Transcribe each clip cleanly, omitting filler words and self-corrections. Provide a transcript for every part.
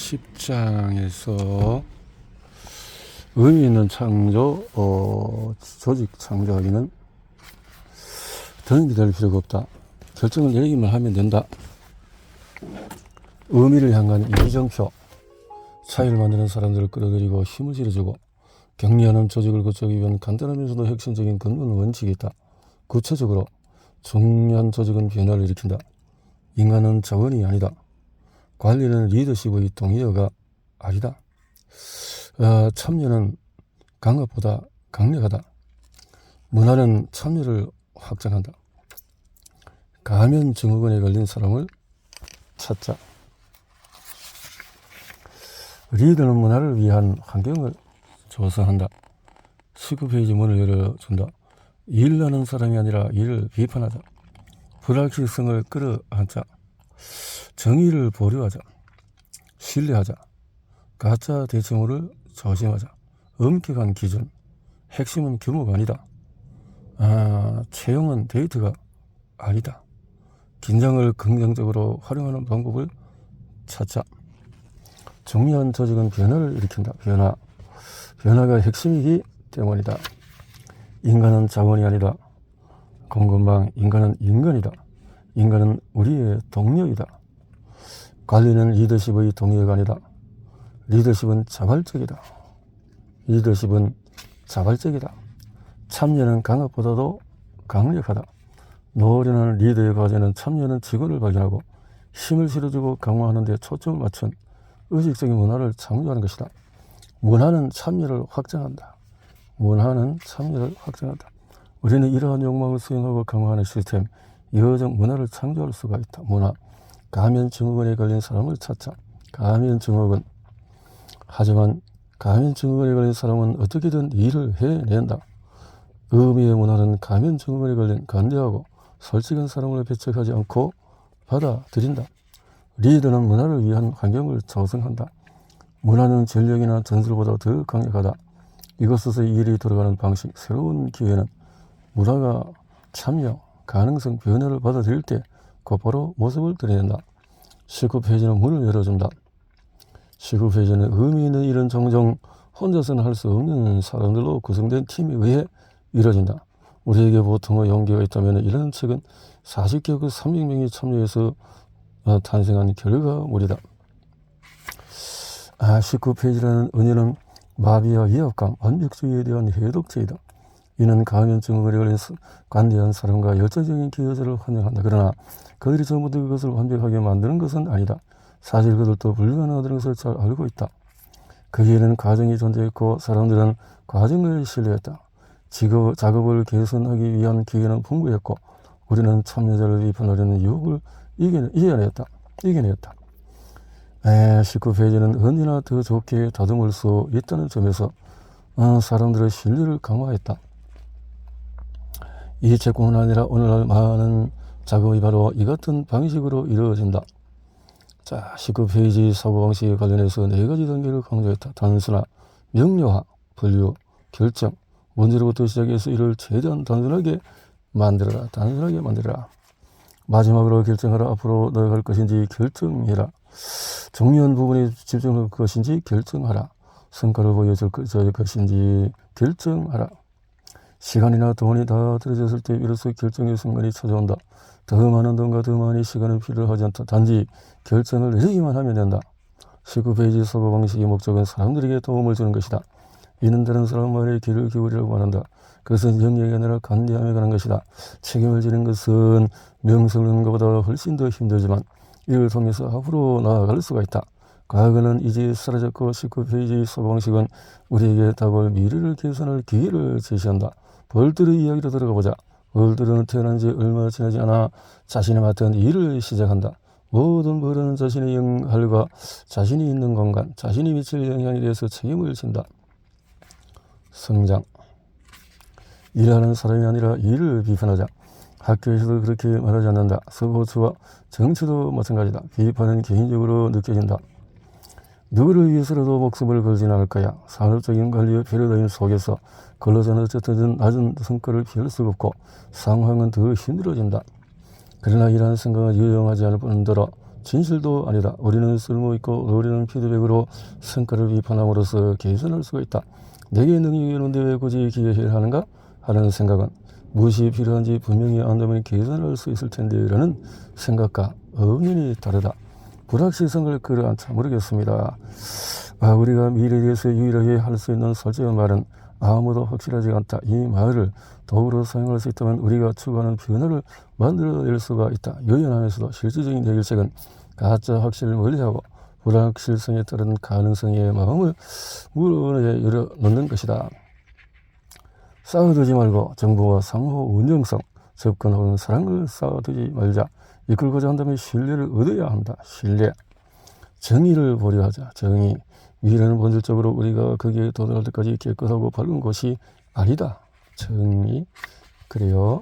10장에서 의미 있는 창조, 조직 창조하기는 더는 기다릴 필요가 없다. 결정을 내리기만 하면 된다. 의미를 향한 이정표, 차이를 만드는 사람들을 끌어들이고 힘을 실어주고 격리하는 조직을 고치기 위한 간단하면서도 핵심적인 근본 원칙이 있다. 구체적으로 중요한 조직은 변화를 일으킨다. 인간은 자원이 아니다. 관리는 리더십의 동의어가 아니다. 참여는 강압보다 강력하다. 문화는 참여를 확장한다. 가면 증후군에 걸린 사람을 찾자. 리더는 문화를 위한 환경을 조성한다. 19페이지 문을 열어준다. 일하는 사람이 아니라 일을 비판하자. 불확실성을 끌어안자. 정의를 보류하자. 신뢰하자. 가짜 대체물을 조심하자. 엄격한 기준. 핵심은 규모가 아니다. 채용은 데이트가 아니다. 긴장을 긍정적으로 활용하는 방법을 찾자. 중요한 조직은 변화를 일으킨다. 변화가 핵심이기 때문이다. 인간은 자원이 아니다. 공급망, 인간은 인간이다. 인간은 우리의 동료이다. 관리는 리더십의 동의어가 아니다. 리더십은 자발적이다. 참여는 강압보다도 강력하다. 노련한 리더의 과제는 참여는 직원을 발견하고 힘을 실어주고 강화하는 데 초점을 맞춘 의식적인 문화를 창조하는 것이다. 문화는 참여를 확장한다. 우리는 이러한 욕망을 수용하고 강화하는 시스템, 여정 문화를 창조할 수가 있다. 문화, 가면 증후군에 걸린 사람을 찾자. 하지만 가면 증후군에 걸린 사람은 어떻게든 일을 해낸다. 의미의 문화는 가면 증후군에 걸린 관대하고 솔직한 사람을 배척하지 않고 받아들인다. 리더는 문화를 위한 환경을 조성한다. 문화는 전력이나 전술보다 더 강력하다. 이곳에서 일이 돌아가는 방식, 새로운 기회는 문화가 참여, 가능성, 변화를 받아들일 때 곧바로 모습을 드러낸다. 19페이지는 문을 열어준다. 19페이지는 의미 있는 일은 종종 혼자서는 할 수 없는 사람들로 구성된 팀에 의해 이루어진다. 우리에게 보통의 용기가 있다면 이런 책은 40개국 300명이 참여해서 탄생한 결과물이다. 19페이지라는 은유는 마비와 위압감, 완벽주의에 대한 해독제이다. 이는 가면 증후군에 걸린 관대한 사람과 열정적인 기여자를 환영한다. 그러나 그들이 전부 다 그것을 완벽하게 만드는 것은 아니다. 사실 그들도 불가능하다는 것을 잘 알고 있다. 거기에는 과정이 존재했고 사람들은 과정을 신뢰했다. 작업을 개선하기 위한 기회는 풍부했고 우리는 참여자를 비판하려는 유혹을 이겨냈다. 19페이지는 언제나 더 좋게 다듬을 수 있다는 점에서 사람들의 신뢰를 강화했다. 이 책뿐만 아니라 오늘날 많은 작업이 바로 이 같은 방식으로 이루어진다. 19페이지 사고방식에 관련해서 4가지 단계를 강조했다. 단순화, 명료화, 분류, 결정. 문제로부터 시작해서 이를 최대한 단순하게 만들어라. 마지막으로 결정하라. 앞으로 나아갈 것인지 결정해라. 중요한 부분에 집중할 것인지 결정하라. 성과를 보여줄 것인지 결정하라. 시간이나 돈이 다 떨어졌을 때 비로소 결정의 순간이 찾아온다. 더 많은 돈과 더 많은 시간은 필요하지 않다. 단지 결정을 내리기만 하면 된다. 19페이지 사고방식의 목적은 사람들에게 도움을 주는 것이다. 이는 다른 사람 말에 귀를 기울이라고 말한다. 그것은 영역이 아니라 관대함에 관한 것이다. 책임을 지는 것은 명성을 얻는 것보다 훨씬 더 힘들지만 이를 통해서 앞으로 나아갈 수가 있다. 과거는 이제 사라졌고 19페이지 사고방식은 우리에게 다가올 미래를 개선할 기회를 제시한다. 벌들의 이야기로 들어가보자. 벌들은 태어난 지 얼마 지나지 않아 자신이 맡은 일을 시작한다. 모든 벌은 자신의 역할과 자신이 있는 공간, 자신이 미칠 영향에 대해서 책임을 진다. 성장. 일하는 사람이 아니라 일을 비판하자. 학교에서도 그렇게 말하지 않는다. 스포츠와 정치도 마찬가지다. 비판은 개인적으로 느껴진다. 누구를 위해서라도 목숨을 걸지는 않을 거야. 산업적인 관리와 패러다임 속에서 근로자는 어쨌든 낮은 성과를 피할 수가 없고 상황은 더 힘들어진다. 그러나 이러한 생각은 유용하지 않을 뿐더러 진실도 아니다. 우리는 쓸모있고 노리는 피드백으로 성과를 비판함으로써 개선할 수가 있다. 내게 능력이 있는데 왜 굳이 기회를 하는가 하는 생각은 무엇이 필요한지 분명히 안다면 개선할 수 있을 텐데 라는 생각과 엄연히 다르다. 불확실성을 끌어안자 모르겠습니다. 우리가 미래에 대해서 유일하게 할 수 있는 솔직한 말은 아무도 확실하지 않다. 이 말을 도구로 사용할 수 있다면 우리가 추구하는 변화를 만들어낼 수가 있다. 유연하면서도 실질적인 해결책은 가짜 확실을 멀리하고 불확실성에 따른 가능성의 마음을 문에 열어놓는 것이다. 쌓아두지 말고 정보와 상호 운영성, 접근 혹은 사랑을 쌓아두지 말자. 이끌고자 한다면 신뢰를 얻어야 한다. 신뢰. 정의를 보려하자. 정의. 미래는 본질적으로 우리가 거기에 도달할 때까지 깨끗하고 밝은 곳이 아니다. 정의. 그래요.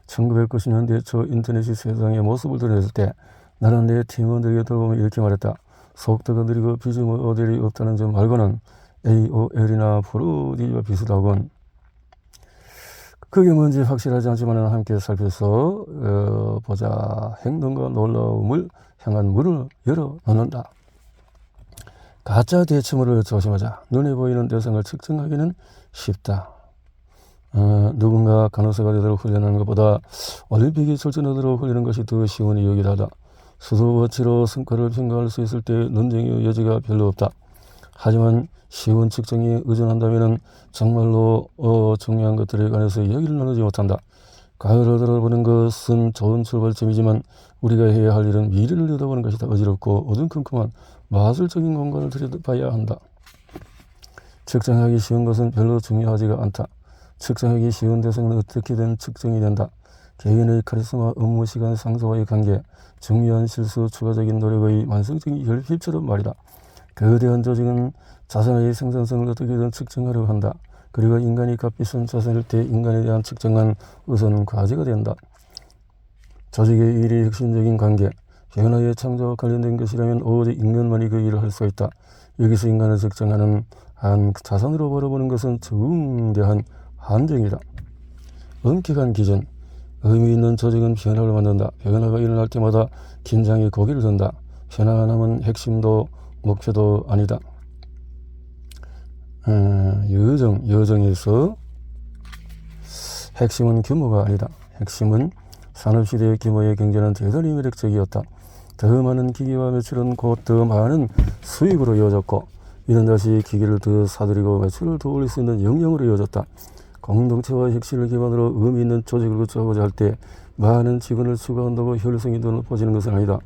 1990년대 초 인터넷이 세상의 모습을 드러냈을 때 나는 내 팀원들에게 돌아보며 이렇게 말했다. 속도가 느리고 비즈모 모델이 없다는 점 말고는 AOL이나 프로디와 비슷하군. 그게 뭔지 확실하지 않지만 함께 살펴서 보자. 행동과 놀라움을 향한 문을 열어놓는다. 가짜 대체물을 조심하자. 눈에 보이는 대상을 측정하기는 쉽다. 누군가 간호사가 되도록 훈련하는 것보다 올림픽에 출전하도록 훈련하는 것이 더 쉬운 이유이기도 하다. 수도워치로 성과를 평가할 수 있을 때 논쟁의 여지가 별로 없다. 하지만 쉬운 측정에 의존한다면 정말로 중요한 것들에 관해서 이야기를 나누지 못한다. 가을을 돌아보는 것은 좋은 출발점이지만 우리가 해야 할 일은 미래를 내다보는 것이다. 어지럽고 어두컴컴한 마술적인 공간을 들여다봐야 한다. 측정하기 쉬운 것은 별로 중요하지가 않다. 측정하기 쉬운 대상은 어떻게든 측정이 된다. 개인의 카리스마, 업무 시간 상사와의 관계, 중요한 실수, 추가적인 노력의 완성적인 결핍처럼 말이다. 거대한 조직은 자산의 생산성을 어떻게든 측정하려고 한다. 그리고 인간이 값비싼 자산일 때 인간에 대한 측정은 우선 과제가 된다. 조직의 일이 핵심적인 관계, 변화의 창조와 관련된 것이라면 오직 인간만이 그 일을 할 수 있다. 여기서 인간을 측정하는 한 자산으로 바라보는 것은 중대한 한정이다. 엄격한 기준, 의미 있는 조직은 변화를 만든다. 변화가 일어날 때마다 긴장이 고개를 든다. 편안함은 핵심도 목표도 아니다. 여정에서 핵심은 규모가 아니다. 핵심은 산업시대의 규모의 경제는 대단히 매력적이었다. 더 많은 기기와 매출은 곧 더 많은 수익으로 이어졌고 이는 다시 기기를 더 사들이고 매출을 더 올릴 수 있는 역량으로 이어졌다. 공동체와 혁신을 기반으로 의미 있는 조직을 구축하고자 할 때 많은 직원을 추가한다고 효율성이 더 높아지는 것은 아니다.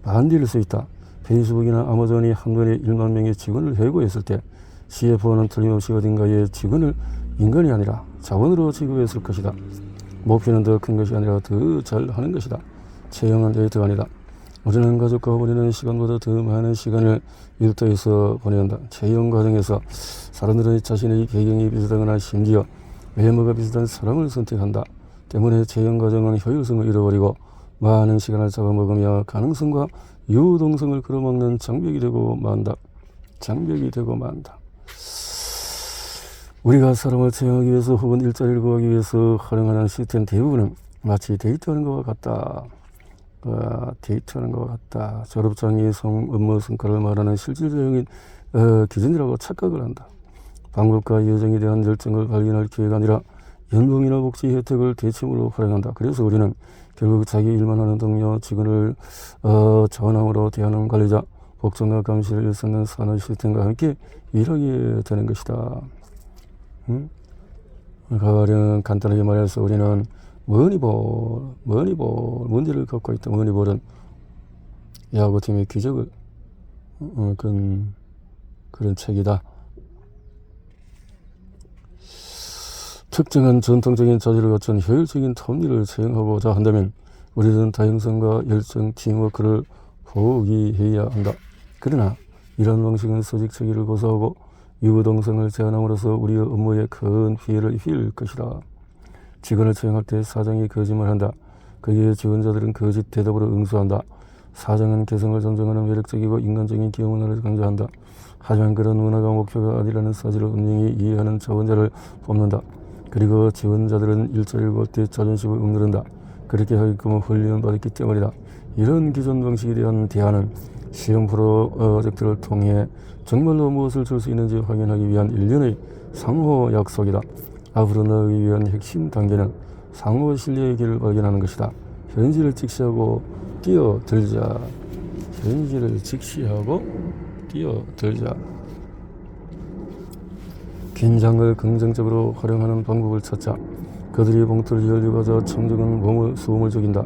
반대일 수 있다. 페이스북이나 아마존이 한 번에 1만 명의 직원을 해고했을 때 CFO는 틀림없이 어딘가에 직원을 인간이 아니라 자원으로 취급했을 것이다. 목표는 더 큰 것이 아니라 더 잘하는 것이다. 채용은 데이터가 아니다. 우리는 가족과 보내는 시간보다 더 많은 시간을 일터에서 보내야 한다. 채용 과정에서 사람들은 자신의 배경이 비슷하거나 심지어 외모가 비슷한 사람을 선택한다. 때문에 채용 과정은 효율성을 잃어버리고 많은 시간을 잡아먹으며 가능성과 유동성을 끌어먹는 장벽이 되고 만다. 우리가 사람을 채용하기 위해서 혹은 일자리를 구하기 위해서 활용하는 시스템 대부분은 마치 데이트하는 것과 같다. 졸업장이 업무 성과를 말하는 실질적인 기준이라고 착각을 한다. 방법과 여정에 대한 열정을 발견할 기회가 아니라 연봉이나 복지 혜택을 대체물로 활용한다. 그래서 우리는 결국 자기 일만 하는 동료, 직원을 전함으로 대하는 관리자, 복종과 감시를 일삼는 산업 시스템과 함께 일하게 되는 것이다. 가령 간단하게 말해서 우리는 머니볼 문제를 겪고 있다. 머니볼은 야구팀의 기적을 그런 책이다. 특정한 전통적인 자질을 갖춘 효율적인 톱니를 채용하고자 한다면 우리는 다양성과 열정, 팀워크를 포기해야 한다. 그러나 이런 방식은 수직 체계를 고수하고 유동성을 제한함으로써 우리의 업무에 큰 피해를 입힐 것이다. 직원을 채용할 때 사장이 거짓말한다. 그의 지원자들은 거짓 대답으로 응수한다. 사장은 개성을 존중하는 매력적이고 인간적인 기업 문화를 강조한다. 하지만 그런 문화가 목표가 아니라는 사실을 분명히 이해하는 자원자를 뽑는다. 그리고 지원자들은 일자리를 구할 때 자존심을 억누른다. 그렇게 하게끔 훈련을 받았기 때문이다. 이런 기존 방식에 대한 대안은 시험 프로젝트를 통해 정말로 무엇을 줄 수 있는지 확인하기 위한 일련의 상호 약속이다. 앞으로 나가기 위한 핵심 단계는 상호 신뢰의 길을 발견하는 것이다. 현실을 직시하고 뛰어들자. 현실을 직시하고 뛰어들자. 긴장을 긍정적으로 활용하는 방법을 찾자. 그들이 봉투를 열리고자 청정은 소음을 죽인다.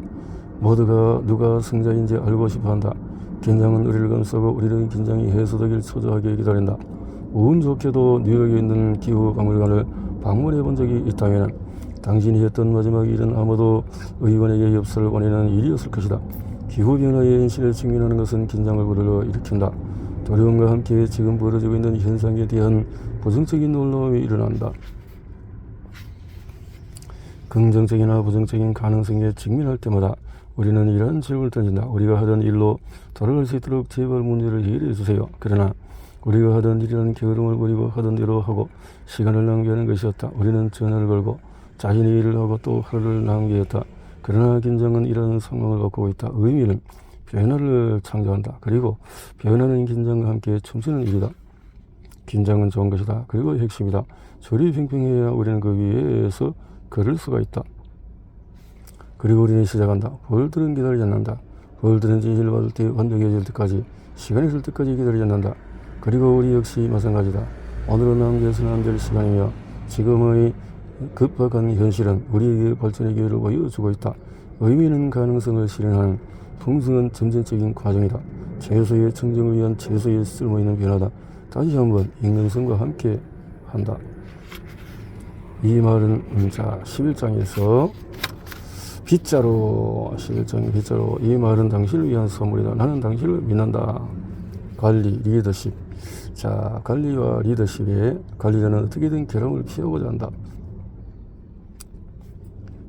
모두가 누가 승자인지 알고 싶어한다. 긴장은 우리를 감싸고 우리는 긴장이 해소되길 초조하게 기다린다. 운 좋게도 뉴욕에 있는 기후박물관을 방문해 본 적이 있다면 당신이 했던 마지막 일은 아무도 의원에게 엽서를 보내는 일이었을 것이다. 기후변화의 현실에 직면하는 것은 긴장을 불러일으킨다. 두려움과 함께 지금 벌어지고 있는 현상에 대한 부정적인 놀라움이 일어난다. 긍정적이나 부정적인 가능성에 직면할 때마다 우리는 이런 질문을 던진다. 우리가 하던 일로 돌아갈 수 있도록 제발 문제를 해결해 주세요. 그러나 우리가 하던 일이라는 게으름을 버리고 하던 대로 하고 시간을 낭비하는 것이었다. 우리는 전화를 걸고 자신의 일을 하고 또 하루를 낭비했다. 그러나 긴장은 이런 상황을 바꾸고 있다. 의미는 변화를 창조한다. 그리고 변화는 긴장과 함께 춤추는 일이다. 긴장은 좋은 것이다. 그리고 핵심이다. 조리 팽팽해야 우리는 그 위에서 걸을 수가 있다. 그리고 우리는 시작한다. 벌들은 기다리지 않는다. 벌들은 지시를 받을 때 완벽해질 때까지, 시간이 있을 때까지 기다리지 않는다. 그리고 우리 역시 마찬가지다. 오늘은 낭비해서는 안 될 시간이며 지금의 급박한 현실은 우리에게 발전의 기회를 보여주고 있다. 의미는 가능성을 실현하는 풍성한 점진적인 과정이다. 최소의 청정을 위한 최소의 쓸모있는 변화다. 다시 한번 인간성과 함께 한다. 이 말은 11장에서 빗자루, 11장의 빗자루. 이 말은 당신을 위한 선물이다. 나는 당신을 믿는다. 관리, 리더십. 자, 관리와 리더십에 관리자는 어떻게든 결함을 피하고자 한다.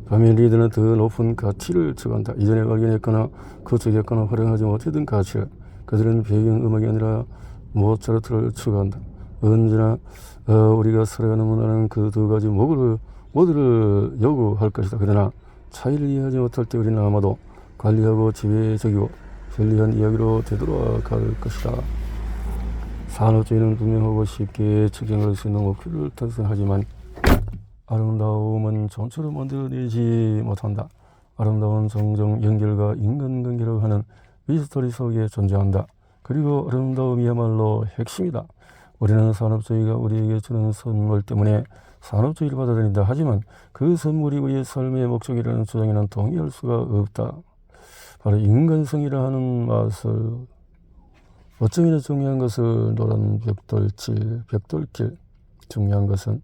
반면 리더는 더 높은 가치를 추구한다. 이전에 발견했거나 거쳐했거나 활용하지 못했던 가치를. 그들은 배경음악이 아니라 모차르트를 추구한다. 언제나 우리가 살아가는 문화는 그 두 가지 모두를 요구할 것이다. 그러나 차이를 이해하지 못할 때 우리는 아마도 관리하고 지배적이고 편리한 이야기로 되돌아갈 것이다. 산업주의는 분명하고 쉽게 측정할 수 있는 목표를 달성하지만 아름다움은 전처럼 만들어내지 못한다. 아름다운 정정 연결과 인간관계라고 하는 미스터리 속에 존재한다. 그리고 아름다움이야말로 핵심이다. 우리는 산업주의가 우리에게 주는 선물 때문에 산업주의를 받아들인다. 하지만 그 선물이 우리의 삶의 목적이라는 주장에는 동의할 수가 없다. 바로 인간성이라 하는 맛을 어쩌면 중요한 것을 노란 벽돌길 중요한 것은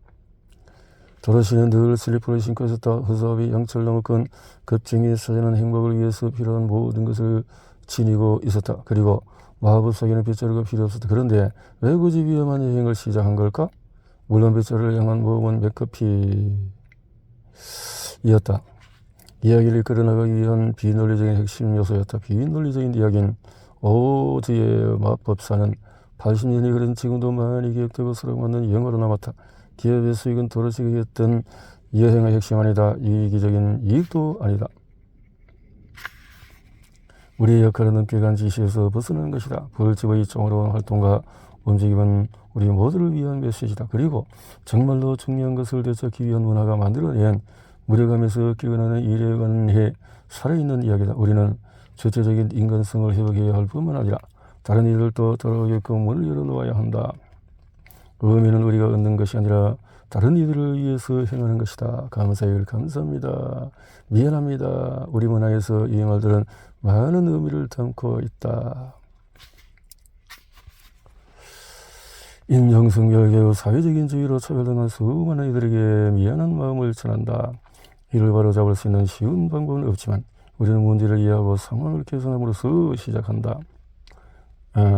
도로시는 늘 슬리퍼를 신고 있었다. 허수아비 양철 나무꾼 급쟁이 사자는 행복을 위해서 필요한 모든 것을 지니고 있었다. 그리고 마법사기는 빗자루가 필요 없었다. 그런데 왜 굳이 위험한 여행을 시작한 걸까? 물론 빗자루를 향한 모험은 맥커피였다. 이야기를 끌어나가기 위한 비논리적인 핵심 요소였다. 비논리적인 이야기는 오즈의 마법사는 80년이 흐른 지금도 많이 기억되고 사랑받는 영화로 남았다. 기업의 수익은 도로시가 했던 여행의 핵심 아니다. 이기적인 이익도 아니다. 우리의 역할은 엄격한 지시에서 벗어나는 것이다. 벌집의 총으로운 활동과 움직임은 우리 모두를 위한 메시지다. 그리고 정말로 중요한 것을 되찾기 위한 문화가 만들어낸 무력감에서 깨어나는 일에 관해 살아있는 이야기다. 우리는 전체적인 인간성을 회복해야 할 뿐만 아니라 다른 이들도 돌아오게끔 문을 열어놓아야 한다. 의미는 우리가 얻는 것이 아니라 다른 이들을 위해서 행하는 것이다. 감사일 감사합니다. 미안합니다. 우리 문화에서 이 말들은 많은 의미를 담고 있다. 인정성 별개의 사회적인 주의로 차별당한 수많은 이들에게 미안한 마음을 전한다. 이를 바로잡을 수 있는 쉬운 방법은 없지만 우리는 문제를 이해하고 상황을 개선함으로써 시작한다.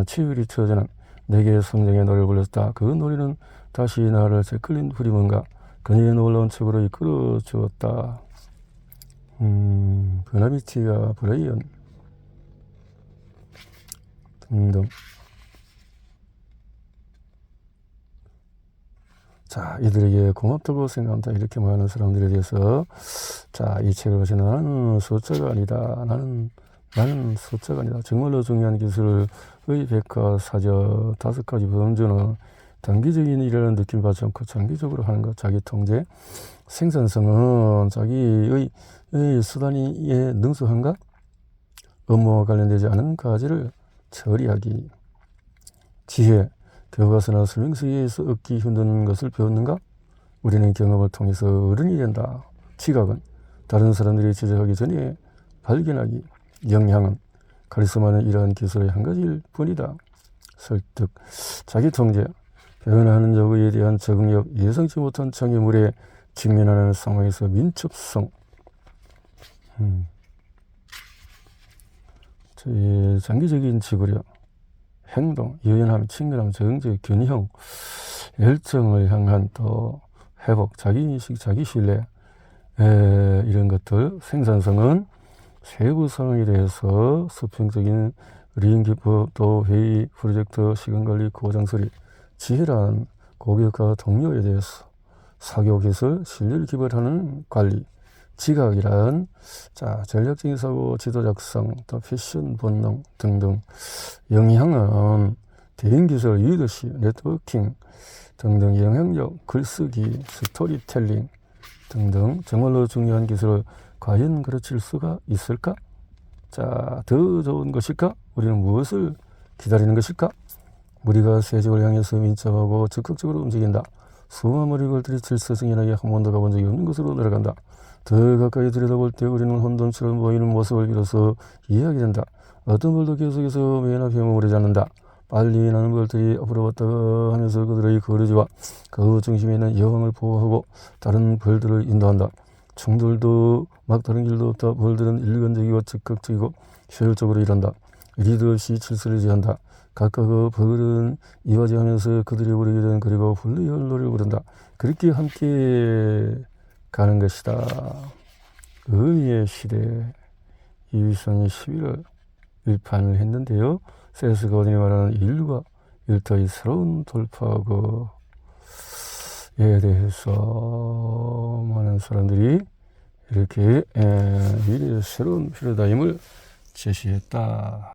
치유리 처자는 내게 성장의 노래를 불렀다. 그 노래는 다시 나를 제클린 프리먼과 그녀의 놀라운 책으로 이끌어 주었다. 버나비티와 브레이언 등등. 자, 이들에게 고맙다고 생각한다. 이렇게 많은 사람들에 대해서 자, 이 책을 보시면 나는 숫자가 아니다. 나는 나는 숫자가 아니다. 정말로 중요한 기술의 백과사전 5가지 범주는 단기적인 일이라는 느낌을 받지 않고 장기적으로 하는 것. 자기 통제. 생산성은 자기의 수단이 능수한가? 업무와 관련되지 않은 과제를 처리하기. 지혜. 교과서나 설명서에서 얻기 힘든 것을 배웠는가? 우리는 경험을 통해서 어른이 된다. 지각은 다른 사람들이 지적하기 전에 발견하기. 영향은 카리스마는 이러한 기술의 한 가지일 뿐이다. 설득. 자기 통제. 변화하는 적에 대한 적응력. 예상치 못한 장애물에 직면하는 상황에서 민첩성. 장기적인 지구력. 행동, 유연함, 친근함, 정적, 균형, 열정을 향한 또 회복, 자기인식, 자기신뢰, 이런 것들. 생산성은 세부 상황에 대해서 수평적인 리인기법, 또 회의, 프로젝트, 시간관리, 고장처리. 지혜란 고객과 동료에 대해서 사교기술, 신뢰를 기반하는 관리. 지각이란 전략적인 사고, 지도 작성, 또 패션 본능 등등. 영향은 대인기술, 리더십, 네트워킹 등등. 영향력, 글쓰기, 스토리텔링 등등. 정말로 중요한 기술을 과연 가르칠 수가 있을까? 더 좋은 것일까? 우리는 무엇을 기다리는 것일까? 무리가 세적을 향해서 민첩하고 적극적으로 움직인다. 수많은 머리걸들이 질서정연하게 한 번도 가본 적이 없는 곳으로 내려간다. 더 가까이 들여다볼 때 우리는 혼돈처럼 보이는 모습을 비로소 이해하게 된다. 어떤 벌도 계속해서 맨 앞에 머무르지 않는다. 빨리 나는 벌들이 앞으로 왔다 하면서 그들의 거르지와 그 중심에는 여왕을 보호하고 다른 벌들을 인도한다. 총들도 막다른 길도 없다. 벌들은 일관적이고 적극적이고 효율적으로 일한다. 리드 없이 질서를 지한다. 각각 그 벌은 이와지하면서 그들이 부르게 된 그리고 불리할 노래를 부른다. 그렇게 함께 가는 것이다. 의미의 시대. 이위성이 11월 일판을 했는데요. 세스 거든이 말하는 인류가 일터의 새로운 돌파구에 대해서 많은 사람들이 이렇게 미래의 새로운 패러다임을 제시했다.